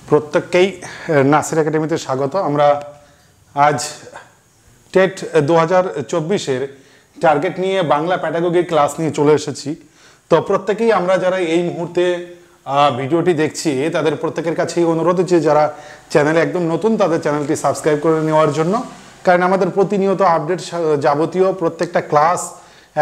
প্রত্যেককেই নাসির একাডেমিতে স্বাগত। আমরা আজ টেট 2024-এর টার্গেট নিয়ে বাংলা প্যাডাগোগি ক্লাস নিয়ে চলে এসেছি। তো প্রত্যেকেই আমরা যারা এই মুহূর্তে ভিডিওটি দেখছি তাদের প্রত্যেকের কাছেই অনুরোধ যে যারা চ্যানেলে একদম নতুন তাদের চ্যানেলটি সাবস্ক্রাইব করে নেওয়ার জন্য, কারণ আমাদের প্রতিনিয়ত আপডেট যাবতীয় প্রত্যেকটা ক্লাস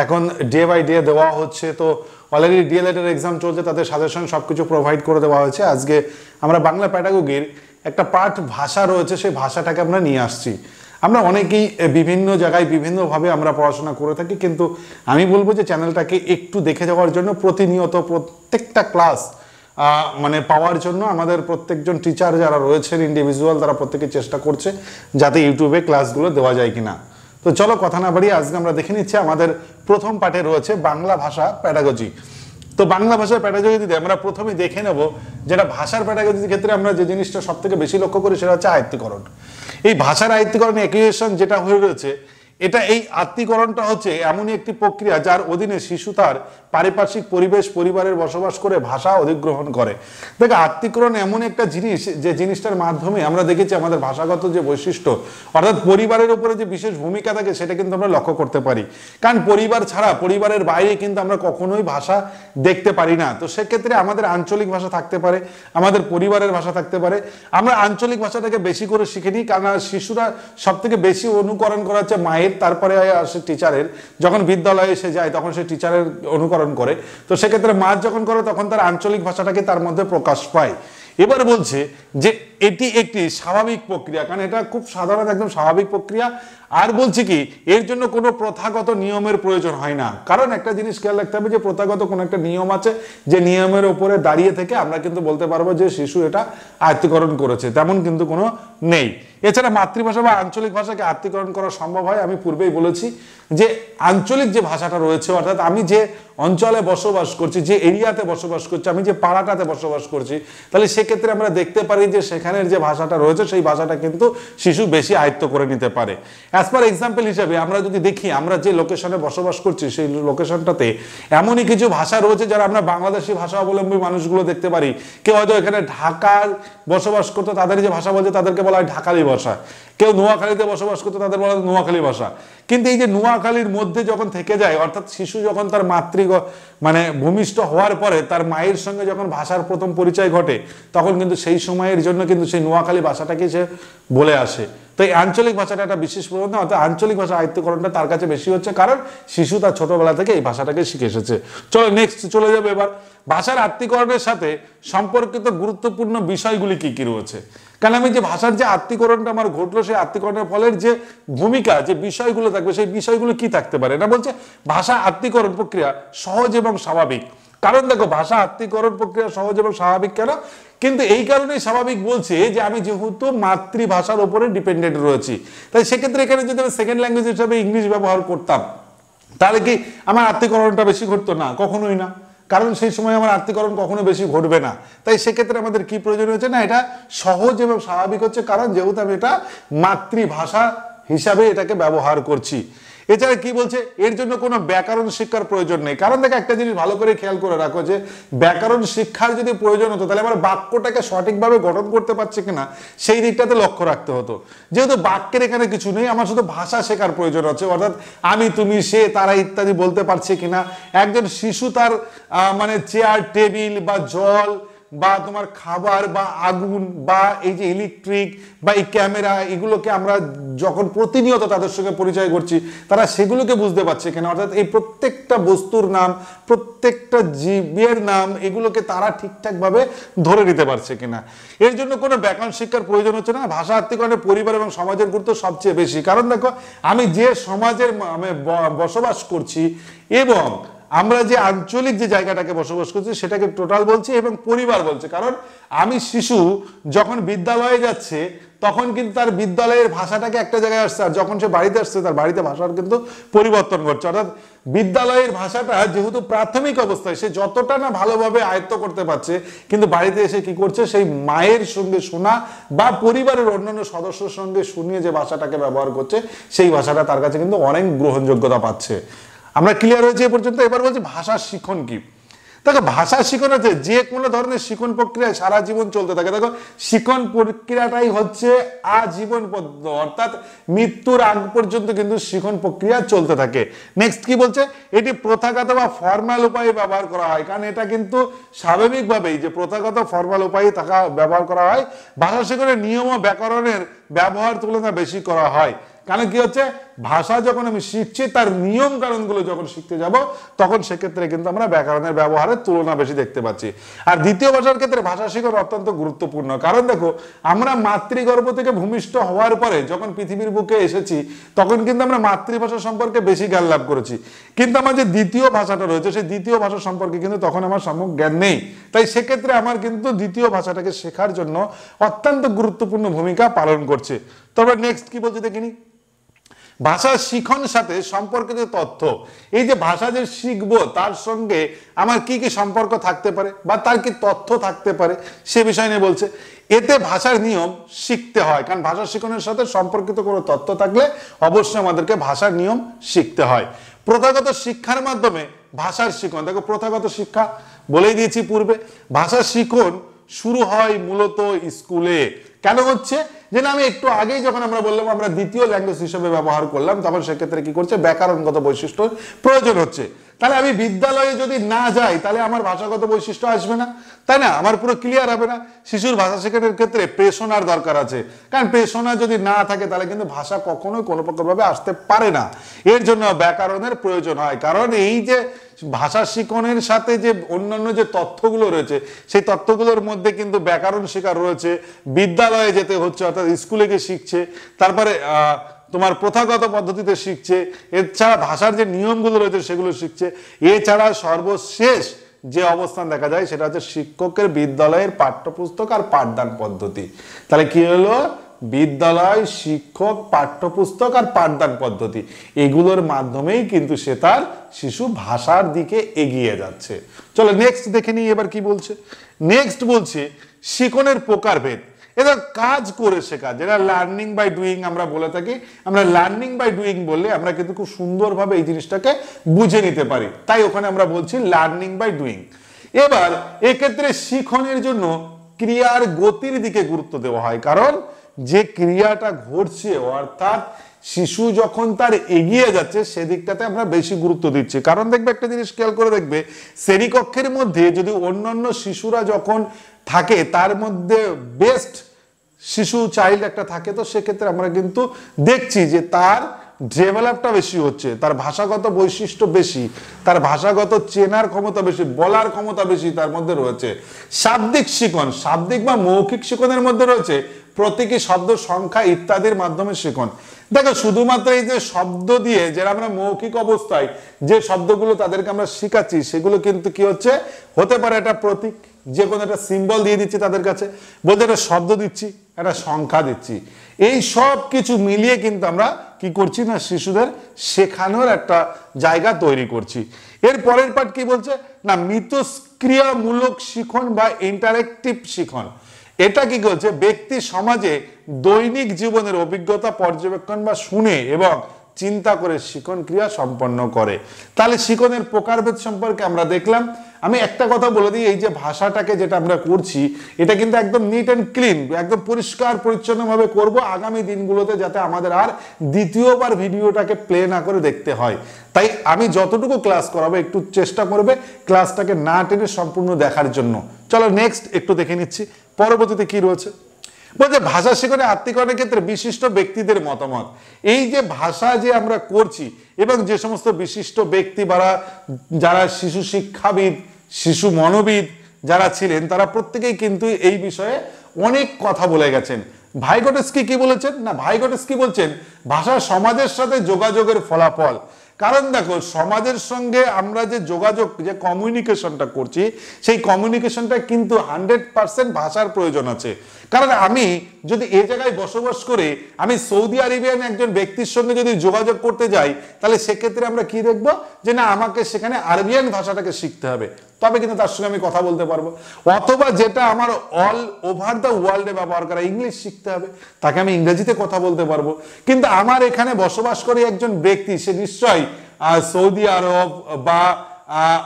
এখন ডে বাই ডে দেওয়া হচ্ছে। তো অলরেডি ডিএলএড-এর এক্সাম চলছে, তাদের সাজেশন সব কিছু প্রোভাইড করে দেওয়া হয়েছে। আজকে আমরা বাংলা প্যাডাগোগির একটা পার্ট ভাষা রয়েছে, সেই ভাষাটাকে আমরা নিয়ে আসছি। আমরা অনেকেই বিভিন্ন জায়গায় বিভিন্নভাবে আমরা পড়াশোনা করে থাকি, কিন্তু আমি বলবো যে চ্যানেলটাকে একটু দেখে যাওয়ার জন্য, প্রতিনিয়ত প্রত্যেকটা ক্লাস পাওয়ার জন্য আমাদের প্রত্যেকজন টিচার যারা রয়েছেন ইন্ডিভিজুয়াল, তারা প্রত্যেকে চেষ্টা করছে যাতে ইউটিউবে ক্লাসগুলো দেওয়া যায় কিনা। তো চলো কথা না বাড়িয়ে আজকে আমরা দেখে নিচ্ছি আমাদের প্রথম পাঠে রয়েছে বাংলা ভাষা প্যাডাগজি। তো বাংলা ভাষার প্যাডাগজিতে আমরা প্রথমে দেখে নেব যেটা ভাষার প্যাডাগজির ক্ষেত্রে আমরা যে জিনিসটা সব থেকে বেশি লক্ষ্য করি সেটা হচ্ছে আয়ত্তীকরণ। এই ভাষার আয়ত্তীকরণ অ্যাকুইজিশন যেটা হয়ে রয়েছে, এটা এই আত্মীকরণটা হচ্ছে এমনই একটি প্রক্রিয়া যার অধীনে শিশু তার পারিপার্শ্বিক পরিবেশ, পরিবারের বসবাস করে ভাষা অধিগ্রহণ করে। দেখো, আত্মীকরণ এমন একটা জিনিস যে জিনিসটার মাধ্যমে আমরা দেখেছি আমাদের ভাষাগত যে বৈশিষ্ট্য, অর্থাৎ পরিবারের উপরে যে বিশেষ ভূমিকা থাকে সেটা কিন্তু আমরা লক্ষ্য করতে পারি। কারণ পরিবার ছাড়া, পরিবারের বাইরে কিন্তু আমরা কখনোই ভাষা দেখতে পারি না। তো সেক্ষেত্রে আমাদের আঞ্চলিক ভাষা থাকতে পারে, আমাদের পরিবারের ভাষা থাকতে পারে। আমরা আঞ্চলিক ভাষাটাকে বেশি করে শিখে নিই, কারণ শিশুরা সব থেকে বেশি অনুকরণ করা হচ্ছে মায়ের, তারপরে আসে টিচারের। যখন বিদ্যালয়ে এসে যায় তখন সে টিচারের অনুকরণ করে। তো সেক্ষেত্রে মা যখন করে তখন তার আঞ্চলিক ভাষাটাকে তার মধ্যে প্রকাশ পায়। এবার বলছে যে এটি একটি স্বাভাবিক প্রক্রিয়া, কারণ এটা খুব সাধারণ একদম স্বাভাবিক প্রক্রিয়া। আর বলছে কি, এর জন্য কোনো প্রথাগত নিয়মের প্রয়োজন হয় না। কারণ একটা জিনিস খেয়াল রাখতে হবে যে প্রথাগত কোনো একটা নিয়ম আছে, যে নিয়মের উপরে দাঁড়িয়ে থেকে আমরা কিন্তু বলতে পারবো যে শিশু এটা আয়ত্তীকরণ করেছে, তেমন কিন্তু কোনো নেই। এছাড়া মাতৃভাষা বা আঞ্চলিক ভাষাকে আয়ত্তীকরণ করা সম্ভব হয়। আমি পূর্বেই বলেছি যে আঞ্চলিক যে ভাষাটা রয়েছে, অর্থাৎ আমি যে অঞ্চলে বসবাস করছি, যে এরিয়াতে বসবাস করছি, আমি যে পাড়াটাতে বসবাস করছি, তাহলে সেক্ষেত্রে আমরা দেখতে পারি যে সেখানের যে ভাষাটা রয়েছে সেই ভাষাটা কিন্তু শিশু বেশি আয়ত্ত করে নিতে পারে। অ্যাজ পার এক্সাম্পল হিসেবে আমরা যদি দেখি, আমরা যে লোকেশনে বসবাস করছি সেই লোকেশনটাতে এমনই কিছু ভাষা রয়েছে যারা আমরা বাংলাদেশি ভাষা অবলম্বী মানুষগুলো দেখতে পারি। কেউ হয়তো এখানে ঢাকার বসবাস করতো, তাদের যে ভাষা বলছে তাদেরকে বলা হয় ঢাকালি ভাষা। কেউ নোয়াখালীতে বসবাস করতো, তাদের বলা হয় নোয়াখালী ভাষা। কিন্তু এই যে নোয়াখালীর মধ্যে যখন থেকে যায়, অর্থাৎ শিশু যখন তার ভূমিষ্ঠ হওয়ার পরে তার মায়ের সঙ্গে যখন ভাষার প্রথম পরিচয় ঘটে, তখন কিন্তু সেই সময়ের জন্য কিন্তু সেই নোয়াখালী ভাষাটাকে সে বলে আসে। তো এই আঞ্চলিক ভাষাটা একটা বিশেষ প্রবণতা, অর্থাৎ আঞ্চলিক ভাষা আয়ত্তকরণটা তার কাছে বেশি হচ্ছে, কারণ শিশু তার ছোটবেলা থেকে এই ভাষাটাকে শিখে এসেছে। চলো নেক্সট চলে যাবে এবার ভাষার আত্মীকরণের সাথে সম্পর্কিত গুরুত্বপূর্ণ বিষয়গুলি কি কি রয়েছে। কারণ আমি যে ভাষার যে আত্মীকরণটা আমার ঘটলো, সেই আত্মীকরণের ফলের যে ভূমিকা, যে বিষয়গুলো থাকবে, সেই বিষয়গুলো কি থাকতে পারে। না বলছে ভাষা আত্মীকরণ প্রক্রিয়া সহজ এবং স্বাভাবিক। কারণ দেখো, ভাষা আত্মীকরণ প্রক্রিয়া সহজ এবং স্বাভাবিক কেন? কিন্তু এই কারণেই স্বাভাবিক বলছে যে আমি যেহেতু মাতৃভাষার উপরে ডিপেন্ডেন্ট রয়েছি, তাই সেক্ষেত্রে এখানে যদি আমি সেকেন্ড ল্যাঙ্গুয়েজ হিসাবে ইংলিশ ব্যবহার করতাম, তাহলে কি আমার আত্মীকরণটা বেশি ঘটতো? না, কখনোই না। কারণ সেই সময় আমার আত্মীকরণ কখনো বেশি ঘটবে না। তাই সেক্ষেত্রে আমাদের কি প্রয়োজন হচ্ছে? না, এটা সহজ এবং স্বাভাবিক হচ্ছে, কারণ যেহেতু আমি এটা মাতৃভাষা হিসাবে এটাকে ব্যবহার করছি। এছাড়া কি বলছে, এর জন্য কোনো ব্যাকরণ শিক্ষার প্রয়োজন নেই। কারণ দেখো, একটা জিনিস ভালো করে খেয়াল করে রাখো যে ব্যাকরণ শিক্ষার যদি প্রয়োজন হতো, তাহলে আমার বাক্যটাকে সঠিকভাবে গঠন করতে পারছে কিনা সেই দিকটাতে লক্ষ্য রাখতে হতো। যেহেতু বাক্যের এখানে কিছু নেই, আমার শুধু ভাষা শেখার প্রয়োজন আছে, অর্থাৎ আমি, তুমি, সে, তারা ইত্যাদি বলতে পারছে কিনা। একজন শিশু তার চেয়ার, টেবিল বা জল বা তোমার খাবার বা আগুন বা এই যে ইলেকট্রিক বা এই ক্যামেরা, এগুলোকে আমরা যখন প্রতিনিয়ত তাদের সঙ্গে পরিচয় করছি, তারা সেগুলোকে বুঝতে পারছে কিনা। অর্থাৎ এই প্রত্যেকটা বস্তুর নাম, প্রত্যেকটা জীবের নাম, এগুলোকে তারা ঠিকঠাকভাবে ধরে নিতে পারছে কিনা। এর জন্য কোনো ব্যাকরণ শিক্ষার প্রয়োজন হচ্ছে না। ভাষা আত্মীকরণে পরিবার এবং সমাজের গুরুত্ব সবচেয়ে বেশি। কারণ দেখো, আমি যে সমাজের বসবাস করছি এবং আমরা যে আঞ্চলিক যে জায়গাটাকে বসবাস করছি সেটাকে টোটাল বলছি এবং পরিবার বলছে। কারণ আমি শিশু যখন বিদ্যালয়ে যাচ্ছে তখন কিন্তু তার বিদ্যালয়ের ভাষাটাকে একটা জায়গায় আসছে, আর যখন সে বাড়িতে আসছে তার বাড়িতে ভাষার কিন্তু পরিবর্তন ঘটছে। অর্থাৎ বিদ্যালয়ের ভাষাটা যেহেতু প্রাথমিক অবস্থায় সে যতটা না ভালোভাবে আয়ত্ত করতে পারছে, কিন্তু বাড়িতে এসে কি করছে, সেই মায়ের সঙ্গে শোনা বা পরিবারের অন্যান্য সদস্যের সঙ্গে শুনিয়ে যে ভাষাটাকে ব্যবহার করছে, সেই ভাষাটা তার কাছে কিন্তু অনেক গ্রহণযোগ্যতা পাচ্ছে। আমরা ক্লিয়ার হয়েছে এ পর্যন্ত। এবার বলছি ভাষার শিখন কি। দেখো ভাষা শিখন হচ্ছে যে কোনো ধরনের শিখন প্রক্রিয়া সারা জীবন চলতে থাকে। দেখো শিখন প্রক্রিয়াটাই হচ্ছে আজীবন পদ্ধতি, অর্থাৎ মৃত্যুর আগ পর্যন্ত কিন্তু শিখন প্রক্রিয়া চলতে থাকে। নেক্সট কি বলছে, এটি প্রথাগত বা ফর্মাল উপায়ে ব্যবহার করা হয়, কারণ এটা কিন্তু স্বাভাবিকভাবেই যে প্রথাগত ফর্মাল উপায়ে থাকা ব্যবহার করা হয়। ভাষা শিখনের নিয়ম ও ব্যাকরণের ব্যবহার তুলনা বেশি করা হয়, কারণ কি হচ্ছে ভাষা যখন আমি শিখছি তার নিয়ম কারণগুলো যখন শিখতে যাব তখন সেক্ষেত্রে কিন্তু আমরা ব্যাকরণের ব্যবহারের তুলনা বেশি দেখতে পাচ্ছি। আর দ্বিতীয় ভাষার ক্ষেত্রে ভাষা শিখন অত্যন্ত গুরুত্বপূর্ণ, কারণ দেখো আমরা মাতৃগর্ভ থেকে ভূমিষ্ঠ হওয়ার পরে যখন পৃথিবীর বুকে এসেছি তখন কিন্তু আমরা মাতৃভাষা সম্পর্কে বেশি জ্ঞান লাভ করেছি, কিন্তু আমার যে দ্বিতীয় ভাষাটা রয়েছে সেই দ্বিতীয় ভাষা সম্পর্কে কিন্তু তখন আমার সম্যক জ্ঞান নেই। তাই সেক্ষেত্রে আমার কিন্তু দ্বিতীয় ভাষাটাকে শেখার জন্য অত্যন্ত গুরুত্বপূর্ণ ভূমিকা পালন করছে। তবে নেক্সট কি বলছে দেখিনি, ভাষা শিখন সাথে সম্পর্কিত তথ্য। এই যে ভাষা যে শিখবো তার সঙ্গে আমার কি কি সম্পর্ক থাকতে পারে বা তার কি তথ্য থাকতে পারে সে বিষয় নিয়ে বলছে। এতে ভাষার নিয়ম শিখতে হয়, কারণ ভাষা শিখনের সাথে সম্পর্কিত কোনো তথ্য থাকলে অবশ্যই আমাদেরকে ভাষার নিয়ম শিখতে হয়। প্রথাগত শিক্ষার মাধ্যমে ভাষার শিখন, দেখো প্রথাগত শিক্ষা বলেই দিয়েছি পূর্বে, ভাষা শিখন শুরু হয় মূলত স্কুলে। কেন হচ্ছে যে না, আমি একটু আগেই যখন আমরা বললাম আমরা দ্বিতীয় ল্যাঙ্গুয়েজ হিসেবে ব্যবহার করলাম, তখন সেক্ষেত্রে কি করছে ব্যাকরণগত বৈশিষ্ট্য প্রয়োজন হচ্ছে। তাহলে আমি বিদ্যালয়ে যদি না যাই তাহলে আমার ভাষাগত বৈশিষ্ট্য আসবে না, তাই না, আমার পুরো ক্লিয়ার হবে না। শিশুর ভাষা শেখানোর ক্ষেত্রে প্রেষণার দরকার আছে, কারণ প্রেষণা যদি না থাকে তাহলে কিন্তু ভাষা কখনোই কোনো প্রকারভাবে আসতে পারে না। এর জন্য ব্যাকরণের প্রয়োজন হয়, কারণ এই যে ভাষা শিখনের সাথে যে অন্যান্য যে তথ্যগুলো রয়েছে সেই তথ্যগুলোর মধ্যে কিন্তু ব্যাকরণ শেখা রয়েছে, বিদ্যালয়ে যেতে হচ্ছে অর্থাৎ স্কুলে গিয়ে শিখছে, তারপরে তোমার প্রথাগত পদ্ধতিতে শিখছে, এছাড়া ভাষার যে নিয়মগুলো রয়েছে সেগুলো শিখছে। এছাড়া সর্বশেষ যে অবস্থান দেখা যায় সেটা হচ্ছে শিক্ষকের বিদ্যালয়ের পাঠ্যপুস্তক আর পাঠদান পদ্ধতি। তাহলে কি হলো, বিদ্যালয়, শিক্ষক, পাঠ্যপুস্তক আর পাঠদান পদ্ধতি, এগুলোর মাধ্যমেই কিন্তু সে তার শিশু ভাষার দিকে এগিয়ে যাচ্ছে। চলো নেক্সট দেখে নিই এবার কি বলছে। নেক্সট বলছে শিখনের প্রকারভেদ। এটা কাজ করে শেখা, যেটা লার্নিং বাই ডুইং আমরা বলে থাকি। আমরা লার্নিং বাই ডুইং বললে আমরা কিন্তু খুব সুন্দরভাবে এই জিনিসটাকে বুঝে নিতে পারি, তাই ওখানে আমরা বলছি লার্নিং বাই ডুইং। এবার এক্ষেত্রে শিখনের জন্য ক্রিয়ার গতির দিকে গুরুত্ব দেওয়া হয়, কারণ যে ক্রিয়াটা ঘটছে অর্থাৎ শিশু যখন তার এগিয়ে যাচ্ছে সেদিকটাতে আমরা বেশি গুরুত্ব দিচ্ছি। কারণ দেখবে একটা জিনিস খেয়াল করে দেখবে, শ্রেণীকক্ষের মধ্যে যদি অন্যান্য শিশুরা যখন থাকে তার মধ্যে বেস্ট শিশু চাইল্ড একটা থাকে, তো সেক্ষেত্রে আমরা কিন্তু দেখছি যে তার ডেভেলপটা বেশি হচ্ছে, তার ভাষাগত বৈশিষ্ট্য বেশি, তার ভাষাগত চেনার ক্ষমতা বেশি, বলার ক্ষমতা বেশি তার মধ্যে রয়েছে। শাব্দিক শিখন, শাব্দিক বা মৌখিক শিখনের মধ্যে রয়েছে প্রতীকী শব্দ, সংখ্যা ইত্যাদির মাধ্যমে শিখন। দেখো শুধুমাত্র এই যে শব্দ দিয়ে যারা আমরা মৌখিক অবস্থায় যে শব্দগুলো তাদেরকে আমরা শিখাচ্ছি সেগুলো কিন্তু কি হচ্ছে, হতে পারে একটা প্রতীক, যে কোনো একটা সিম্বল দিয়ে দিচ্ছি তাদের কাছে, বলতে একটা শব্দ দিচ্ছি, একটা সংখ্যা দিচ্ছি, এই সব কিছু মিলিয়ে কিন্তু আমরা কি করছি না শিশুদের শেখানোর একটা জায়গা তৈরি করছি। এর পরের পার্ট কি বলছে না, মিথস্ক্রিয়ামূলক শিখন বা ইন্টারেক্টিভ শিখন। এটা কি করছে, ব্যক্তি সমাজে দৈনিক জীবনের অভিজ্ঞতা পর্যবেক্ষণ বা শুনে এবং চিন্তা করে শিখন ক্রিয়া সম্পন্ন করে। তাহলে শিখনের প্রকারভেদ সম্পর্কে আমরা দেখলাম। আমি একটা কথা বলে দিই, এই যে ভাষাটাকে যেটা আমরা করছি এটা কিন্তু একদম নিট অ্যান্ড ক্লিন, একদম পরিষ্কার পরিচ্ছন্নভাবে করব আগামী দিনগুলোতে, যাতে আমাদের আর দ্বিতীয়বার ভিডিওটাকে প্লে না করে দেখতে হয়। তাই আমি যতটুকু ক্লাস করাবো একটু চেষ্টা করবে ক্লাসটাকে না টেনে সম্পূর্ণ দেখার জন্য। চলো নেক্সট একটু দেখে নিচ্ছি পরবর্তীতে কি রয়েছে। বলছে ভাষা শিখনে আত্মীকরণের ক্ষেত্রে বিশিষ্ট ব্যক্তিদের মতামত। এই যে ভাষা যে আমরা করছি এবং যে সমস্ত বিশিষ্ট ব্যক্তি বা যারা শিশু শিক্ষাবিদ, শিশু মনোবিদ যারা ছিলেন তারা প্রত্যেকেই কিন্তু এই বিষয়ে অনেক কথা বলে গেছেন। ভাইগোটস্কি কি বলেছেন না, ভাইগোটস্কি বলছেন ভাষা সমাজের সাথে যোগাযোগের ফলাফল। কারণ দেখো সমাজের সঙ্গে আমরা যে যোগাযোগ, যে কমিউনিকেশনটা করছি সেই কমিউনিকেশনটা কিন্তু 100% ভাষার প্রয়োজন আছে। কারণ আমি যদি এই জায়গায় বসবাস করে আমি সৌদি আরবিয়ান একজন ব্যক্তির সঙ্গে যদি যোগাযোগ করতে যাই তাহলে সেক্ষেত্রে আমরা কি দেখবো যে না আমাকে সেখানে আরবিয়ান ভাষাটাকে শিখতে হবে, তবে কিন্তু তার সঙ্গে আমি কথা বলতে পারবো। অথবা যেটা আমার অল ওভার দ্য ওয়ার্ল্ডে ব্যবহার করা ইংলিশ শিখতে হবে, তাকে আমি ইংরেজিতে কথা বলতে পারবো। কিন্তু আমার এখানে বসবাস করে একজন ব্যক্তি, সে নিশ্চয়ই সৌদি আরব বা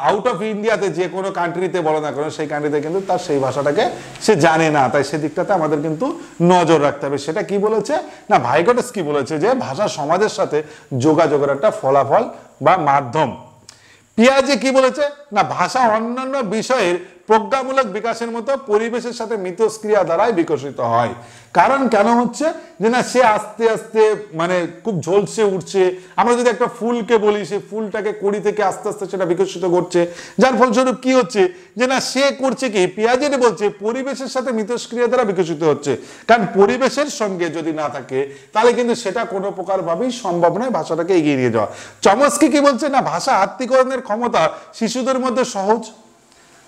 আউট অফ ইন্ডিয়াতে যে কোনো কান্ট্রিতে বলো না কেন সেই কান্ট্রিতে কিন্তু তার সেই ভাষাটাকে সে জানে না, তাই সেদিকটাতে আমাদের কিন্তু নজর রাখতে হবে। সেটা কি বলেছে না, ভাইকোটাস কি বলেছে যে ভাষা সমাজের সাথে যোগাযোগের একটা ফলাফল বা মাধ্যম। পিয়াজে কি বলেছে না, ভাষা অন্যান্য বিষয়ের প্রজ্ঞামূলক বিকাশের মতো পরিবেশের সাথে মিথস্ক্রিয়া দ্বারাই বিকশিত হয়। কারণ কেন হচ্ছে যে না, সে আস্তে আস্তে মানে খুব ঝলসে উঠছে। আমরা যদি একটা ফুলকে বলি, সেই ফুলটাকে কড়ি থেকে আস্তে আস্তে সেটা বিকশিত করছে, যার ফলস্বরূপ কি হচ্ছে যে না, সে করছে কি, পিয়াজের বলছে পরিবেশের সাথে মিথস্ক্রিয়া দ্বারা বিকশিত হচ্ছে। কারণ পরিবেশের সঙ্গে যদি না থাকে তাহলে কিন্তু সেটা কোনো প্রকার ভাবেই সম্ভব নয় ভাষাটাকে এগিয়ে নিয়ে যাওয়া। চমস্কি কি বলছে না, ভাষা আত্মীকরণের ক্ষমতা শিশুদের মধ্যে সহজ।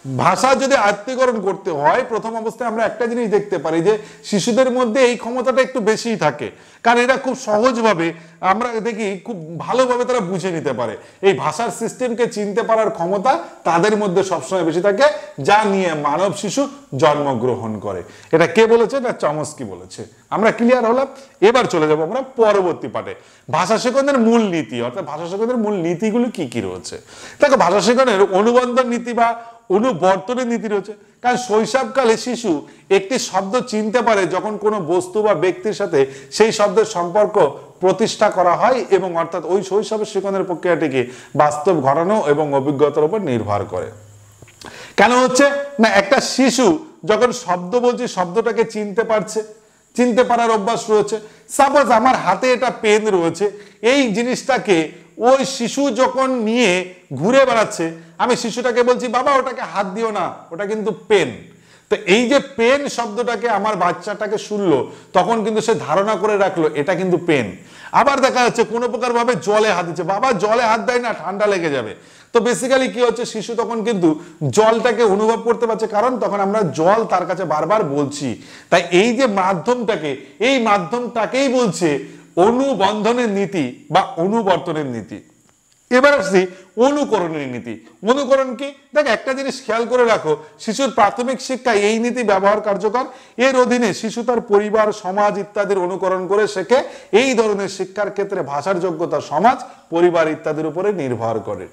ভাষা যদি আত্মীকরণ করতে হয় প্রথম অবস্থায় আমরা একটা জিনিস দেখতে পারি যে শিশুদের মধ্যে এই ক্ষমতাটা একটু বেশিই থাকে, কারণ এরা খুব সহজভাবে আমরা দেখি খুব ভালোভাবে তারা বুঝে নিতে পারে। এই ভাষার সিস্টেমকে চিনতে পারার ক্ষমতা তাদের মধ্যে সবসময় বেশি থাকে, যা নিয়ে মানব শিশু জন্মগ্রহণ করে। এটা কে বলেছে না, চমস্কি বলেছে। আমরা ক্লিয়ার হলাম। এবার চলে যাবো আমরা পরবর্তী পাঠে, ভাষা শেখানোর মূল নীতি, অর্থাৎ ভাষা শেখানোর মূল নীতিগুলো কি কি রয়েছে। দেখো, ভাষা শেখানোর অনুবন্ধন নীতি বা অনুবর্তনের নীতি রয়েছে। কারণ শৈশবকালে শিশু একটি শব্দ চিনতে পারে যখন কোনো বস্তু বা ব্যক্তির সাথে সেই শব্দের সম্পর্ক প্রতিষ্ঠা করা হয়, এবং অর্থাৎ ওই শৈশবের শেখানোর প্রক্রিয়াটিকে বাস্তব ঘটানো এবং অভিজ্ঞতার উপর নির্ভর করে। কেন হচ্ছে না, একটা শিশু যখন শব্দ বলছে শব্দটাকে চিনতে পারছে, চিনতে পারার অভ্যাস রয়েছে। সাপোজ আমার হাতে এটা পেন রয়েছে, এই জিনিসটাকে ওই শিশু যখন নিয়ে ঘুরে বেড়াচ্ছে, আমি শিশুটাকে বলছি বাবা ওটাকে হাত দিও না, ওটা কিন্তু পেন। তো এই যে পেন শব্দটাকে আমার বাচ্চাটাকে শুনলো, তখন কিন্তু সে ধারণা করে রাখলো এটা কিন্তু পেন। আবার দেখা যাচ্ছে কোনো প্রকার ভাবে জলে হাত দিচ্ছে, বাবা জলে হাত দেয় না, ঠান্ডা লেগে যাবে। তো বেসিক্যালি কি হচ্ছে, শিশু তখন কিন্তু জলটাকে অনুভব করতে পারছে, কারণ তখন আমরা জল তার কাছে বারবার বলছি। তাই এই যে মাধ্যমটাকে, এই মাধ্যমটাকেই বলছে অনুবন্ধনের নীতি বা অনুবর্তনের নীতি। এবার আসছি অনুকরণের নীতি। অনুকরণ কি? দেখ, একটা জিনিস খেয়াল করে রাখো, শিশুর প্রাথমিক শিক্ষায় এই নীতি ব্যবহার কার্যকর। এর অধীনে শিশু তার পরিবার, সমাজ ইত্যাদির অনুকরণ করে শেখে। এই ধরনের শিক্ষার ক্ষেত্রে ভাষার যোগ্যতা সমাজ, পরিবার ইত্যাদির উপরে নির্ভর করে।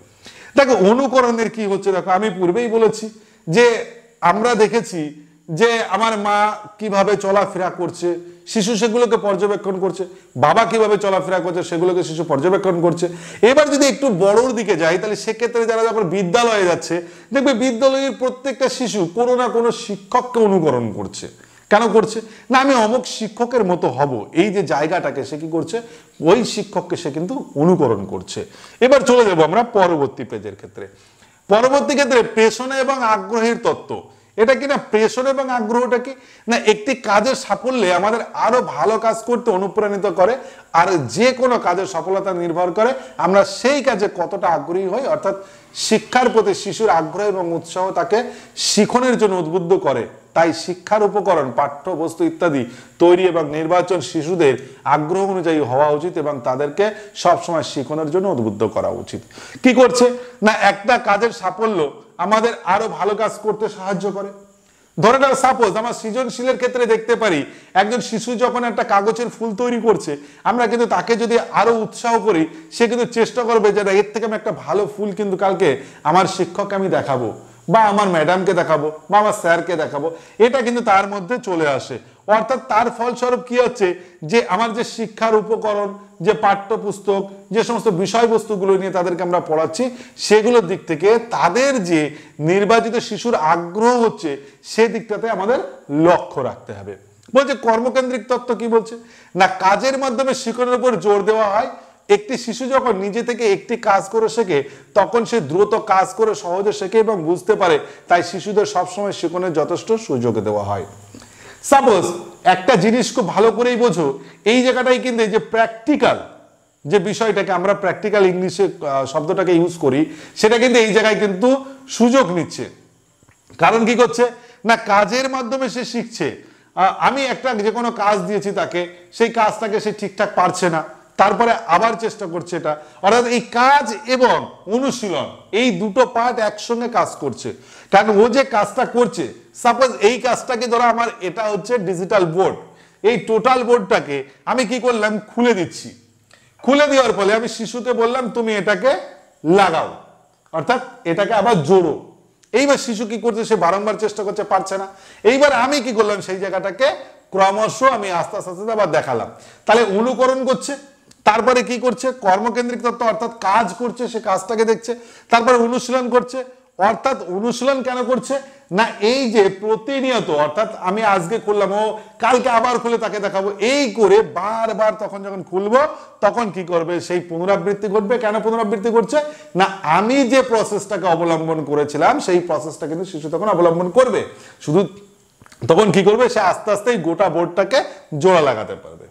দেখো, অনুকরণের কি হচ্ছে, দেখো আমি পূর্বেই বলেছি যে আমরা দেখেছি যে আমার মা কিভাবে চলাফেরা করছে, শিশু সেগুলোকে পর্যবেক্ষণ করছে। বাবা কিভাবে চলাফেরা করছে সেগুলোকে শিশু পর্যবেক্ষণ করছে। এবার যদি একটু বড়র দিকে যাই, তাহলে সেক্ষেত্রে যারা যখন বিদ্যালয়ে যাচ্ছে, দেখবে বিদ্যালয়ের প্রত্যেকটা শিশু কোনো না কোনো শিক্ষককে অনুকরণ করছে। কেন করছে না, আমি অমুক শিক্ষকের মতো হব, এই যে জায়গাটাকে সে কি করছে, ওই শিক্ষককে সে কিন্তু অনুকরণ করছে। এবার চলে যাবো আমরা পরবর্তী পেজের ক্ষেত্রে। পরবর্তী ক্ষেত্রে পেশনা এবং আগ্রহের তত্ত্ব। এটা কি না, প্রেশন এবং আগ্রহটা কি না, একটি কাজের সাফল্যে আমাদের আরো ভালো কাজ করতে অনুপ্রাণিত করে। আর যে কোনো কাজের সফলতা নির্ভর করে আমরা সেই কাজে কতটা আগ্রহী হই, অর্থাৎ শিক্ষার প্রতি শিশুর আগ্রহ এবং উৎসাহ তাকে শিখনের জন্য উদ্বুদ্ধ করে। তাই শিক্ষার উপকরণ, পাঠ্যবস্তু ইত্যাদি তৈরি এবং নির্বাচন শিশুদের আগ্রহ অনুযায়ী হওয়া উচিত এবং তাদেরকে সবসময় শিখনের জন্য উদ্বুদ্ধ করা উচিত। কি করছে না, একটা কাজের সাফল্য আমাদের আরো ভালো কাজ করতে সাহায্য করে। ধরে নাও সাপোজ আমার সৃজনশীলের ক্ষেত্রে দেখতে পারি, একজন শিশু যখন একটা কাগজের ফুল তৈরি করছে, আমরা কিন্তু তাকে যদি আরো উৎসাহ করি, সে কিন্তু চেষ্টা করবে যে এর থেকে আমি একটা ভালো ফুল কিন্তু কালকে আমার শিক্ষককে আমি দেখাবো, বা আমার ম্যাডামকে দেখাবো, বা আমার স্যারকে দেখাবো। এটা কিন্তু তার মধ্যে চলে আসে। অর্থাৎ তার ফলস্বরূপ কি হচ্ছে যে আমার যে শিক্ষার উপকরণ, যে পাঠ্যপুস্তক, যে সমস্ত বিষয়বস্তুগুলো নিয়ে তাদেরকে আমরা পড়াচ্ছি, সেগুলোর দিক থেকে তাদের যে নির্বাচিত শিশুর আগ্রহ হচ্ছে, সেদিকটাতে আমাদের লক্ষ্য রাখতে হবে। বলছে কর্মকেন্দ্রিক তত্ত্ব কি বলছে না, কাজের মাধ্যমে শিক্ষণের উপর জোর দেওয়া হয়। একটি শিশু যখন নিজে থেকে একটি কাজ করে শেখে, তখন সে দ্রুত কাজ করে সহজে শেখে এবং বুঝতে পারে। তাই শিশুদের সবসময় শিক্ষণের যথেষ্ট সুযোগ দেওয়া হয়। সাপোজ একটা জিনিস খুব ভালো করেই বোঝো, এই জায়গাটাই কিন্তু এই যে প্র্যাকটিক্যাল যে বিষয়টাকে আমরা প্র্যাকটিক্যাল ইংলিশে শব্দটাকে ইউজ করি, সেটা কিন্তু এই জায়গায় কিন্তু সুযোগ নিচ্ছে। কারণ কি করছে না, কাজের মাধ্যমে সে শিখছে। আমি একটা যে কোনো কাজ দিয়েছি তাকে, সেই কাজটাকে সে ঠিকঠাক পারছে না, তারপরে আবার চেষ্টা করছে। এটা অর্থাৎ এই কাজ এবং অনুশীলন, এই দুটো পার্ট একসঙ্গে কাজ করছে। কারণ ও যে কাজটা করছে, সাপোজ এই কাজটাকে ধরো আমার এটা হচ্ছে ডিজিটাল বোর্ড, এই টোটাল বোর্ডটাকে আমি কি করলাম, খুলে দিচ্ছি। খুলে দেওয়ার ফলে আমি শিশুকে বললাম তুমি এটাকে লাগাও। অর্থাৎ এটাকে আবার জোড়ো। এইবার শিশু কি করছে, সে বারংবার চেষ্টা করছে, পারছে না। এইবার আমি কি করলাম, সেই জায়গাটাকে ক্রমশ আমি আস্তে আস্তে আস্তে আবার দেখালাম। তাহলে অনুকরণ করছে, তারপরে কি করছে, কর্মকেন্দ্রিক তত্ত্ব অর্থাৎ কাজ করছে, সে কাজটাকে দেখছে, তারপরে অনুশীলন করছে। অর্থাৎ অনুশীলন কেন করছে না, এই যে প্রতিনিয়ত, অর্থাৎ আমি আজকে খুললাম, ও কালকে আবার খুলে তাকে দেখাবো, এই করে বারবার তখন যখন খুলবো তখন কি করবে, সেই পুনরাবৃত্তি ঘটবে। কেন পুনরাবৃত্তি করছে না, আমি যে প্রসেসটাকে অবলম্বন করেছিলাম সেই প্রসেসটা কিন্তু শিশু তখন অবলম্বন করবে। শুধু তখন কি করবে, সে আস্তে আস্তে গোটা বোর্ডটাকে জোড়া লাগাতে পারবে।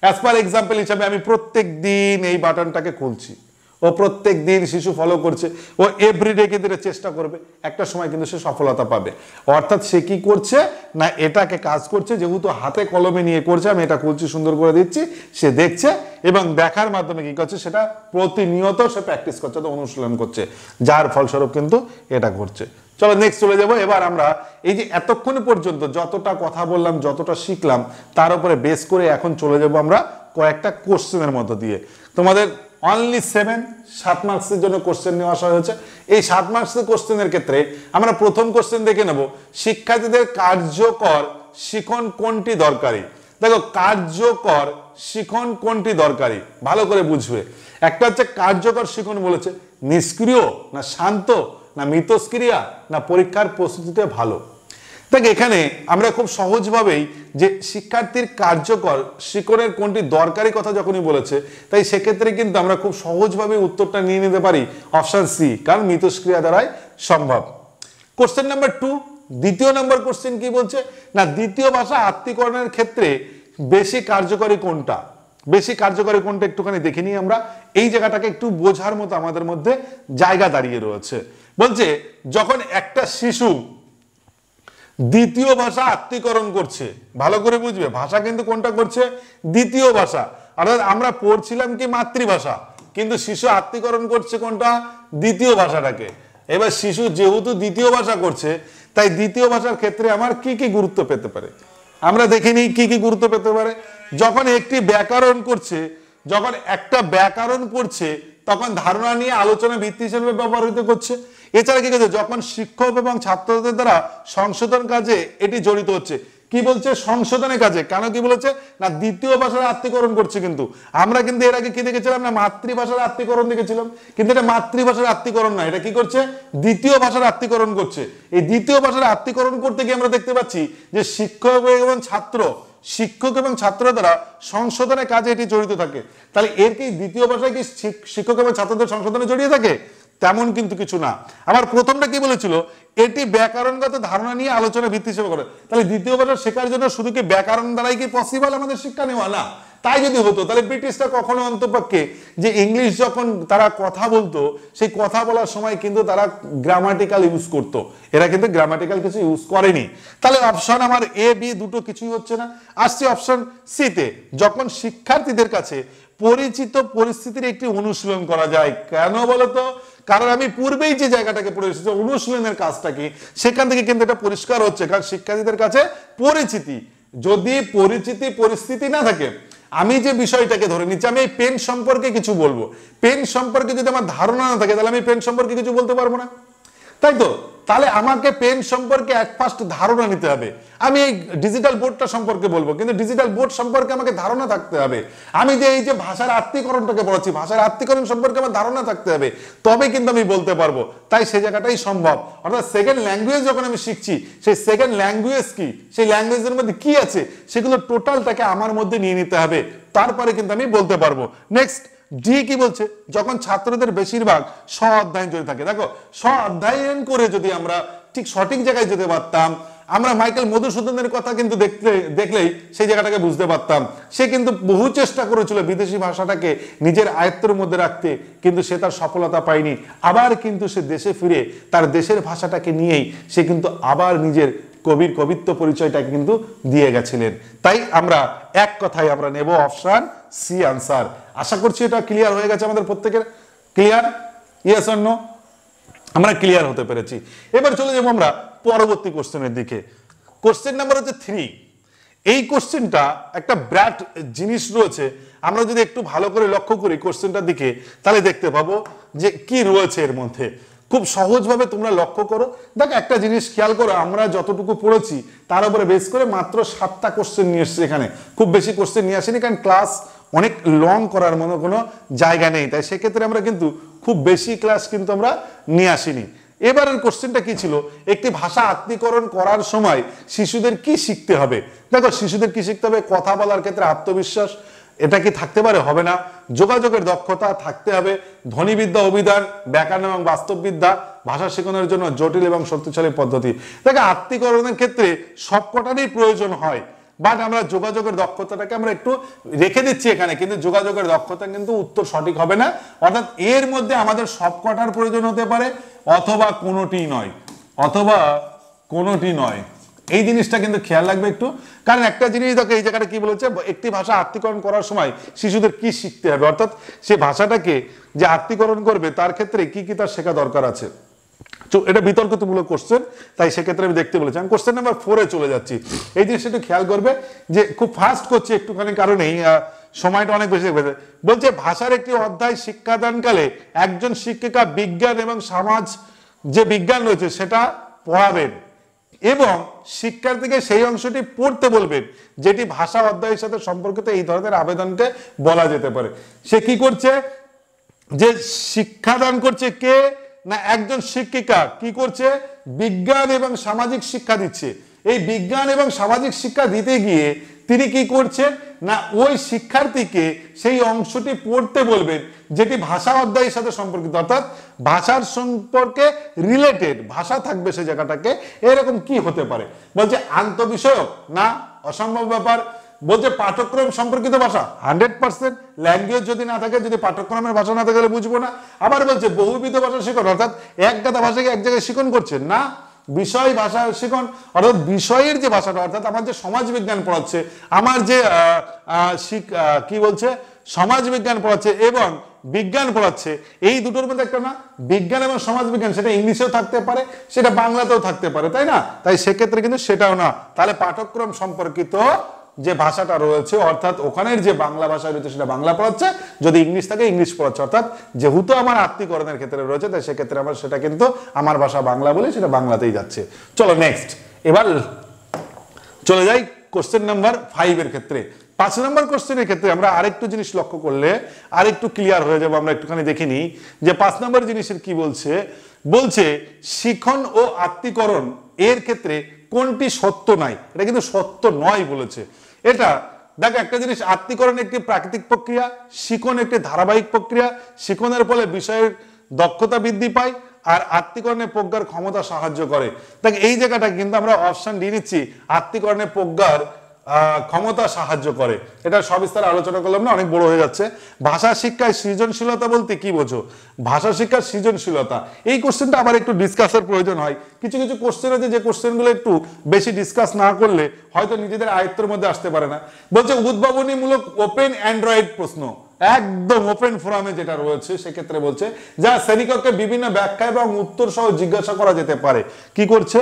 অ্যাজ পার এক্সাম্পল হিসাবে আমি প্রত্যেক দিন এই বাটনটাকে খুলছি, ও প্রত্যেক দিন শিশু ফলো করছে, ও এভরিডে কিন্তু এটা চেষ্টা করবে, একটা সময় কিন্তু সে সফলতা পাবে। অর্থাৎ সে কি করছে না, এটাকে কাজ করছে, যেহেতু হাতে কলমে নিয়ে করছে, আমি এটা খুলছি, সুন্দর করে দিচ্ছি, সে দেখছে এবং দেখার মাধ্যমে কি করছে, সেটা প্রতিনিয়ত সে প্র্যাকটিস করছে, তো অনুশীলন করছে, যার ফলস্বরূপ কিন্তু এটা ঘটছে। চলো নেক্সট চলে যাবো। এবার আমরা এই যে এতক্ষণ পর্যন্ত যতটা কথা বললাম, যতটা শিখলাম, তার উপরে বেস করে এখন চলে যাব আমরা কয়েকটা কোশ্চেনের মধ্য দিয়ে। তোমাদের অনলি 7 মার্কসের জন্য কোশ্চেন নিয়ে আসা হয়েছে। এই 7 মার্কসের কোশ্চেনের ক্ষেত্রে আমরা প্রথম কোশ্চেন দেখে নেব, শিক্ষার্থীদের কার্যকর শিখন কোনটি দরকারি। দেখো, কার্যকর শিখন কোনটি দরকারি, ভালো করে বুঝবে। একটা হচ্ছে কার্যকর শিখন বলেছে, নিষ্ক্রিয় না শান্ত না মিথস্ক্রিয়া না পরীক্ষার প্রস্তুতিতে ভালো। দেখ, এখানে আমরা খুব সহজভাবেই যে শিক্ষার্থীর কার্যকর শিক্ষণের কোনটি দরকারি কথা যখনই বলেছে, তাই সেক্ষেত্রে কিন্তু আমরা খুব সহজভাবে উত্তরটা নিয়ে নিতে পারি অপশন সি, কারণ মিথস্ক্রিয়া দ্বারাই সম্ভব। কোশ্চেন নাম্বার 2, দ্বিতীয় নম্বর কোশ্চেন কি বলছে না, দ্বিতীয় ভাষা আত্মীকরণের ক্ষেত্রে বেশি কার্যকরী কোনটা। বেশি কার্যকরী কোনটা একটুখানি দেখে নিই আমরা, এই জায়গাটাকে একটু বোঝার মতো আমাদের মধ্যে জায়গা দাঁড়িয়ে রয়েছে। বলছে যখন একটা শিশু দ্বিতীয় ভাষা আত্মীকরণ করছে, ভালো করে বুঝবে, ভাষা কিন্তু কোনটা করছে, দ্বিতীয় ভাষা। অর্থাৎ আমরা পড়ছিলাম কি মাতৃভাষা, কিন্তু শিশু আত্মীকরণ করছে কোনটা, দ্বিতীয় ভাষাটাকে। এবার শিশু যেহেতু দ্বিতীয় ভাষা করছে, তাই দ্বিতীয় ভাষার ক্ষেত্রে আমার কি কি গুরুত্ব পেতে পারে, আমরা দেখে নিই কি কি গুরুত্ব পেতে পারে। যখন একটি ব্যাকরণ করছে, যখন একটা ব্যাকরণ করছে, তখন ধারণা নিয়ে আলোচনা ভিত্তি হিসেবে ব্যবহৃত করছে। এছাড়া কি করছে, যখন শিক্ষক এবং ছাত্রদের দ্বারা সংশোধন কাজে এটি জড়িত হচ্ছে। কি বলছে, সংশোধনের কাজে। কেন কি বলেছে না, দ্বিতীয় ভাষার আত্মীকরণ করছে। কিন্তু আমরা কিন্তু এর আগে কি দেখেছিলাম না, মাতৃভাষার আত্মীকরণ দেখেছিলাম, কিন্তু এটা মাতৃভাষার আত্মীকরণ না, এটা কি করছে, দ্বিতীয় ভাষার আত্মীকরণ করছে। এই দ্বিতীয় ভাষার আত্মীকরণ করতে গিয়ে আমরা দেখতে পাচ্ছি যে শিক্ষক এবং ছাত্র দ্বারা সংশোধনের কাজে এটি জড়িত থাকে। তাহলে এর কি দ্বিতীয় ভাষায় কি শিক্ষক এবং ছাত্রদের সংশোধনে জড়িয়ে থাকে, তেমন কিন্তু কিছু না। আবার প্রথমটা কি বলেছিল, এটি ব্যাকরণগত ধারণা নিয়ে আলোচনা ভিত্তি হিসেবে করে। তাহলে দ্বিতীয় ভাষা শেখার জন্য শুধু কি ব্যাকরণ দ্বারাই কি পসিবল আমাদের শিক্ষা নেওয়া, না। তাই যদি হতো তাহলে ব্রিটিশরা কখনো অন্তপক্ষে যে ইংলিশ যখন তারা কথা বলতো, সেই কথা বলার সময় কিন্তু তারা গ্রামাটিক্যাল ইউজ করতো, এরা কিন্তু গ্রামাটিক্যাল কিছু ইউজ করেনি। তাহলে অপশন আমার এ বি দুটো কিছুই হচ্ছে না। আসছে অপশন সিতে, যখন শিক্ষার্থীদের কাছে পরিচিত পরিস্থিতির একটি অনুশীলন করা যায়। কেন বলতো, কারণ আমি পূর্বেই যে জায়গাটাকে পড়ে এসেছি অনুশীলনের কাজটা কি, সেখান থেকে কিন্তু এটা পরিষ্কার হচ্ছে। কারণ শিক্ষার্থীদের কাছে পরিচিতি, যদি পরিচিতি পরিস্থিতি না থাকে, আমি যে বিষয়টাকে ধরে নিচ্ছি, আমি এই পেন সম্পর্কে কিছু বলবো, পেন সম্পর্কে যদি আমার ধারণা না থাকে, তাহলে আমি পেন সম্পর্কে কিছু বলতে পারবো না, তাই তো। তাহলে আমাকে পেন সম্পর্কে এক ফার্স্ট ধারণা নিতে হবে। আমি এই ডিজিটাল বোর্ডটা সম্পর্কে বলবো, কিন্তু ডিজিটাল বোর্ড সম্পর্কে আমাকে ধারণা থাকতে হবে। আমি যে এই যে ভাষার আত্মীকরণটাকে বলছি, ভাষার আত্মীকরণ সম্পর্কে আমার ধারণা থাকতে হবে, তবে কিন্তু আমি বলতে পারবো। তাই সে জায়গাটাই সম্ভব। অর্থাৎ সেকেন্ড ল্যাঙ্গুয়েজ যখন আমি শিখছি, সেই সেকেন্ড ল্যাঙ্গুয়েজ কি, সেই ল্যাঙ্গুয়েজের মধ্যে কি আছে, সেগুলো টোটালটাকে আমার মধ্যে নিয়ে নিতে হবে, তারপরে কিন্তু আমি বলতে পারবো। নেক্সট ডি কি বলছে, যখন ছাত্রদের বেশিরভাগ স্ব অধ্যয়ন জড়িত থাকে। দেখো, স্ব অধ্যয়ন করে যদি আমরা ঠিক সঠিক জায়গায় যেতে পারতাম, আমরা মাইকেল মধুসূদনের কথা কিন্তু দেখলেই সেই জায়গাটাকে বুঝতে পারতাম। সে কিন্তু বহু চেষ্টা করেছিল বিদেশি ভাষাটাকে নিজের আয়ত্তের মধ্যে রাখতে, কিন্তু সে তার সফলতা পায়নি। আবার কিন্তু সে দেশে ফিরে তার দেশের ভাষাটাকে নিয়েই সে কিন্তু আবার নিজের কবিত্ব পরিচয়টাকে কিন্তু দিয়ে গেছিলেন। তাই আমরা এক কথায় আমরা নেব অপশন সি আনসার। আশা করছি এটা ক্লিয়ার হয়ে গেছে আমাদের প্রত্যেকের। ক্লিয়ার? Yes or no? আমরা ক্লিয়ার হতে পেরেছি। এবার চলে যাবো আমরা পরবর্তী কোশ্চেনের দিকে। কোশ্চেন নাম্বার হচ্ছে 3। এই কোশ্চেনটা একটা ব্র্যাট জিনিস রয়েছে, আমরা যদি একটু ভালো করে লক্ষ্য করি কোশ্চেনটার দিকে, তাহলে দেখতে পাবো যে কি রয়েছে এর মধ্যে। খুব সহজভাবে তোমরা লক্ষ্য করো। দেখো একটা জিনিস খেয়াল করো, আমরা যতটুকু পড়েছি তার উপরে বেস করে মাত্র 7টা কোশ্চেন নিয়ে এসেছি এখানে, খুব বেশি কোশ্চেন নিয়ে আসেনি, কারণ ক্লাস অনেক লং করার মতো কোনো জায়গা নেই, তাই সেক্ষেত্রে আমরা কিন্তু খুব বেশি ক্লাস কিন্তু আমরা নিয়ে আসিনি। এবারের কোশ্চেনটা কি ছিল, একটি ভাষা আত্মীকরণ করার সময় শিশুদের কি শিখতে হবে। দেখো শিশুদের কি শিখতে হবে, কথা বলার ক্ষেত্রে আত্মবিশ্বাস, এটা কি থাকতে পারে, হবে না। যোগাযোগের দক্ষতা থাকতে হবে, ধ্বনিবিদ্যা, অভিধান, ব্যাকরণ এবং বাস্তববিদ্যা, ভাষা শেখানোর জন্য জটিল এবং শক্তিশালী পদ্ধতি। দেখো আত্মীকরণের ক্ষেত্রে সবকটারই প্রয়োজন হয়, বাট আমরা যোগাযোগের দক্ষতাটাকে আমরা একটু রেখে দিচ্ছি এখানে, কিন্তু যোগাযোগের দক্ষতা কিন্তু উত্তর সঠিক হবে না, অর্থাৎ এর মধ্যে আমাদের সবকটার প্রয়োজন হতে পারে অথবা কোনোটি নয়, অথবা কোনোটি নয়। এই জিনিসটা কিন্তু খেয়াল রাখবে একটু, কারণ একটা জিনিস দেখো এই জায়গাটা কি বলেছে, একটি ভাষা আত্মীকরণ করার সময় শিশুদের কি শিখতে হবে, অর্থাৎ সে ভাষাটাকে যে আত্মীকরণ করবে তার ক্ষেত্রে কি কি তার শেখা দরকার আছে। এটা বিতর্কমূলক কোশ্চেন, তাই সেক্ষেত্রে আমি দেখতে বলেছি। আমি কোশ্চেন নাম্বার 4-এ চলে যাচ্ছি। এই জিনিসটা একটু খেয়াল করবে যে খুব ফাস্ট করছি একটুখানি, কারণেই সময়টা অনেক বেশি দেখবে। বলছে ভাষার একটি অধ্যায় শিক্ষাদানকালে একজন শিক্ষিকা বিজ্ঞান এবং সমাজ যে বিজ্ঞান রয়েছে সেটা পড়াবেন এবং শিক্ষার্থীকে সেই অংশটি পড়তে বলবেন যেটি ভাষা অধ্যায়ের সাথে সম্পর্কিত। এই ধরনের আবেদনকে বলা যেতে পারে। সে কি করছে, যে শিক্ষাদান করছে কে না একজন শিক্ষিকা, কি করছে বিজ্ঞান এবং সামাজিক শিক্ষা দিচ্ছে। এই বিজ্ঞান এবং সামাজিক শিক্ষা দিতে গিয়ে তিনি কি করছেন না ওই শিক্ষার্থীকে সেই অংশটি পড়তে বলবেন যেটি ভাষা অধ্যায়ের সাথে সম্পর্কিত, অর্থাৎ ভাষার সম্পর্কে রিলেটেড ভাষা থাকবে সে জায়গাটাকে। এরকম কি হতে পারে, বলছে আন্তঃবিষয়ক না, অসম্ভব ব্যাপার। বলছে পাঠ্যক্রম সম্পর্কিত ভাষা, 100%। ল্যাঙ্গুয়েজ যদি না থাকে, যদি পাঠ্যক্রমের ভাষা না থাকে বুঝবো না। আবার বলছে বহুবিধ ভাষা শিখন, অর্থাৎ এক গাদা ভাষাকে এক জায়গায় শিখন করছে না, বিষয় ভাষা শিখন, অর্থাৎ বিষয়ের যে ভাষাটা, অর্থাৎ আমার যে সমাজ বিজ্ঞান পড়াচ্ছে, আমার যে কি বলছে সমাজ বিজ্ঞান পড়াচ্ছে এবং বিজ্ঞান পড়াচ্ছে, এই দুটোর মধ্যে একটা না বিজ্ঞান এবং সমাজ বিজ্ঞান, সেটা ইংলিশেও থাকতে পারে, সেটা বাংলাতেও থাকতে পারে, তাই না। তাই সেক্ষেত্রে কিন্তু সেটাও না। তাহলে পাঠ্যক্রম সম্পর্কিত যে ভাষাটা রয়েছে, অর্থাৎ ওখানের যে বাংলা ভাষা রয়েছে সেটা বাংলা পড়াচ্ছে, যদি ইংলিশ থাকে ইংলিশ পড়াচ্ছে, অর্থাৎ যেহেতু আমার আত্মীকরণের ক্ষেত্রে রয়েছে তাই সেক্ষেত্রে আমার সেটা কিন্তু আমার ভাষা বাংলা বলে সেটা বাংলাতেই যাচ্ছে। চলো নেক্সট, এবার চলে যাই কোশ্চেন নাম্বার 5 এর ক্ষেত্রে। 5 নম্বর কোশ্চেনের ক্ষেত্রে আমরা আরেকটু জিনিস লক্ষ্য করলে আরেকটু ক্লিয়ার হয়ে যাবো। আমরা একটুখানি দেখিনি যে 5 নম্বর জিনিসের কি বলছে। বলছে শিখন ও আত্মীকরণ এর ক্ষেত্রে কোনটি সত্য নাই, এটা কিন্তু সত্য নয় বলেছে। এটা দেখো একটা জিনিস, আত্মীকরণ একটি প্রাকৃতিক প্রক্রিয়া, শিখন একটি ধারাবাহিক প্রক্রিয়া, শিখনের ফলে বিষয়ের দক্ষতা বৃদ্ধি পায় আর আত্মীকরণের প্রজ্ঞার ক্ষমতা সাহায্য করে। দেখ এই জায়গাটা কিন্তু আমরা অপশন দিয়ে নিচ্ছি, আত্মীকরণের প্রজ্ঞার ক্ষমতা সাহায্য করে। এটা সবিস্তারে আলোচনা করলাম না, অনেক বড় হয়ে যাচ্ছে। ভাষা শিক্ষায় সৃজনশীলতা বলতে কি বোঝো, ভাষা শিক্ষার সৃজনশীলতা, এই কোশ্চেনটা আবার একটু ডিসকাসের প্রয়োজন হয়। কিছু কিছু কোশ্চেন আছে যে কোশ্চেনগুলো একটু বেশি ডিসকাস না করলে হয়তো নিজেদের আয়ত্তের মধ্যে আসতে পারে না। বলছে উদ্ভাবনীমূলক ওপেন অ্যান্ড্রয়েড প্রশ্ন, একদম ওপেন ফোরামে যেটা রয়েছে সেক্ষেত্রে বলছে যা শ্রেণীকক্ষে বিভিন্ন ব্যাখ্যা এবং উত্তর সহ জিজ্ঞাসা করা যেতে পারে। কি করছে,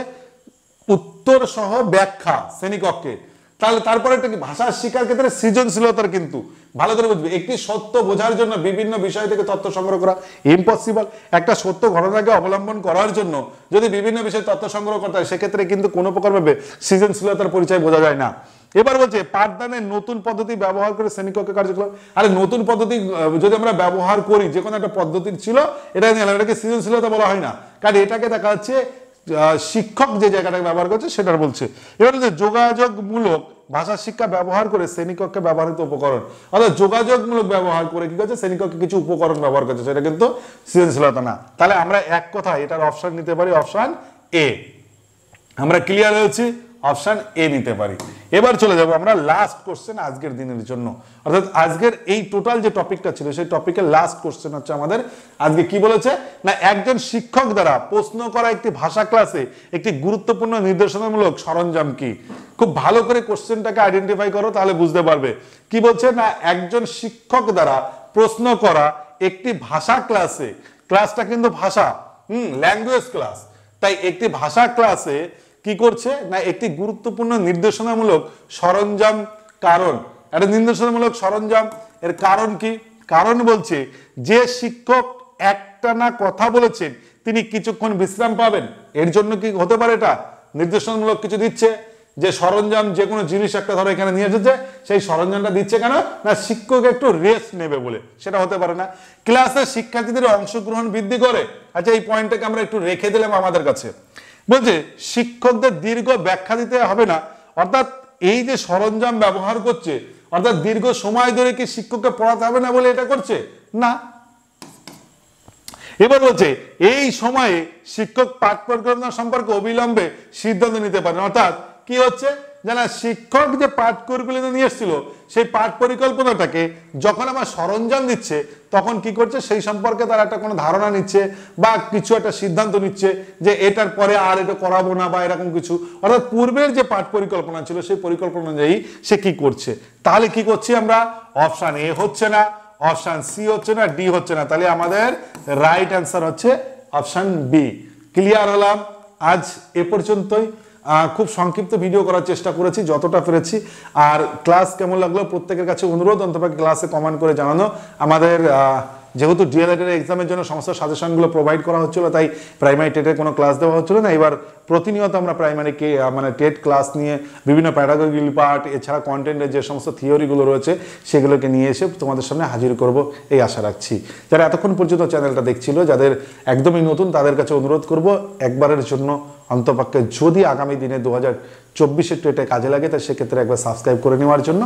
উত্তর সহ ব্যাখ্যা শ্রেণীকক্ষে। তাহলে তারপরে একটা কি, ভাষা শিক্ষার ক্ষেত্রে সৃজনশীলতার কিন্তু ভালো করে বুঝবে, একটি সত্য বোঝার জন্য বিভিন্ন বিষয় থেকে তথ্য সংগ্রহ করা ইম্পসিবল। একটা সত্য ঘটনাকে অবলম্বন করার জন্য যদি বিভিন্ন বিষয়ে তথ্য সংগ্রহ করতে হয় সেক্ষেত্রে কিন্তু কোনো প্রকার ভাবে সৃজনশীলতার পরিচয় বোঝা যায় না। এবার বলছে পাঠদানের নতুন পদ্ধতি ব্যবহার করে শ্রেণীকক্ষে কার্যক্রম। আরে নতুন পদ্ধতি যদি আমরা ব্যবহার করি, যে কোনো একটা পদ্ধতি ছিল এটা এটাকে সৃজনশীলতা বলা হয় না, কারণ এটাকে দেখা যাচ্ছে শিক্ষক যে জায়গাটাকে ব্যবহার করছে সেটার বলছে। এবার হচ্ছে যোগাযোগমূলক ভাষা শিক্ষা ব্যবহার করে শ্রেণীকক্ষে ব্যবহৃত উপকরণ, অর্থাৎ যোগাযোগমূলক ব্যবহার করে কি করছে শ্রেণীকক্ষে কিছু উপকরণ ব্যবহার করছে, সেটা কিন্তু সৃজনশীলতা না। তাহলে আমরা এক কথায় এটার অপশন নিতে পারি অপশন এ। আমরা ক্লিয়ার হয়েছি, অপশন এ নিতে পারি। এবার চলে যাব আমরা লাস্ট কোশ্চেন আজকের দিনের জন্য, অর্থাৎ আজকের এই টোটাল যে টপিকটা ছিল সেই টপিকের লাস্ট কোশ্চেন হচ্ছে আমাদের আজকে কি বলেছে না, একজন শিক্ষক দ্বারা প্রশ্ন করা একটি ভাষা ক্লাসে একটি গুরুত্বপূর্ণ নির্দেশনামূলক সরঞ্জাম কি। খুব ভালো করে কোশ্চেনটাকে আইডেন্টিফাই করো, তাহলে বুঝতে পারবে কি বলছে না, একজন শিক্ষক দ্বারা প্রশ্ন করা একটি ভাষা ক্লাসে, ক্লাসটা কিন্তু ভাষা, ল্যাঙ্গুয়েজ ক্লাস, তাই একটি ভাষা ক্লাসে কি করছে না একটি গুরুত্বপূর্ণ নির্দেশনামূলক সরঞ্জাম। কারণ একটা নির্দেশনামূলক সরঞ্জাম, এর কারণ কি, কারণ বলছে যে শিক্ষক একটানা কথা বলেছেন তিনি কিছুক্ষণ বিশ্রাম পাবেন। এর জন্য কি হতে পারে এটা নির্দেশনামূলক কিছু দিচ্ছে যে সরঞ্জাম যে কোনো জিনিস একটা ধরো এখানে নিয়ে এসেছে, সেই সরঞ্জামটা দিচ্ছে কেন না শিক্ষক একটু রেস্ট নেবে বলে, সেটা হতে পারে না। ক্লাসে শিক্ষার্থীদের অংশগ্রহণ বৃদ্ধি করে, আচ্ছা এই পয়েন্টটাকে আমরা একটু রেখে দিলাম আমাদের কাছে। বলছে শিক্ষকদের দীর্ঘ ব্যাখ্যা দিতে হবে না, অর্থাৎ এই যে সরঞ্জাম ব্যবহার করছে অর্থাৎ দীর্ঘ সময় ধরে কি শিক্ষককে পড়াতে হবে না বলে এটা করছে না। এবার বলছে এই সময়ে শিক্ষক পাঠ পরিকল্পনা সম্পর্কে অবিলম্বে সিদ্ধান্ত নিতে পারেন, অর্থাৎ কি হচ্ছে জানা শিক্ষক যে পাঠ পরিকল্পনা নিয়ে এসেছিল সেই পাঠ পরিকল্পনাটাকে যখন আমার সরঞ্জাম দিচ্ছে তখন কি করছে সেই সম্পর্কে তারা একটা কোনো ধারণা নিচ্ছে বা কিছু একটা সিদ্ধান্ত নিচ্ছে যে এটার পরে আর এটা করাবো না বা এরকম কিছু, অর্থাৎ পূর্বের যে পাঠ পরিকল্পনা ছিল সেই পরিকল্পনা অনুযায়ী সে কি করছে। তাহলে কি করছি আমরা, অপশন এ হচ্ছে না, অপশন সি হচ্ছে না, ডি হচ্ছে না, তাহলে আমাদের রাইট অ্যান্সার হচ্ছে অপশন বি। ক্লিয়ার হলাম? আজ এ পর্যন্তই। খুব সংক্ষিপ্ত ভিডিও করার চেষ্টা করেছি যতটা পেরেছি। আর ক্লাস কেমন লাগলো প্রত্যেকের কাছে অনুরোধ অন্তপক্ষে ক্লাসে কমেন্ট করে জানানো। আমাদের যেহেতু ডিএলএড এর এক্সামের জন্য সমস্ত সাজেশনগুলো প্রোভাইড করা হচ্ছিল, তাই প্রাইমারি টেটের কোনো ক্লাস দেওয়া হচ্ছিল না। এবার প্রতিনিয়ত আমরা প্রাইমারিকে মানে টেট ক্লাস নিয়ে বিভিন্ন প্যাডাগজিক্যাল পার্ট এছাড়া কন্টেন্টের যে সমস্ত থিওরিগুলো রয়েছে সেগুলোকে নিয়ে এসে তোমাদের সামনে হাজির করব এই আশা রাখছি। যারা এতক্ষণ পর্যন্ত চ্যানেলটা দেখছিল, যাদের একদমই নতুন তাদের কাছে অনুরোধ করব একবারের জন্য অন্তপক্ষে যদি আগামী দিনে 2024-এর টেটে কাজে লাগে তা সেক্ষেত্রে একবার সাবস্ক্রাইব করে নেওয়ার জন্য,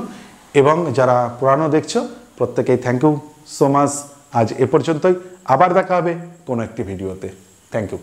এবং যারা পুরানো দেখছো প্রত্যেকেই থ্যাংক ইউ সো মাচ। আজ এ পর্যন্তই, আবার দেখা হবে কোনো একটি ভিডিওতে। Thank you.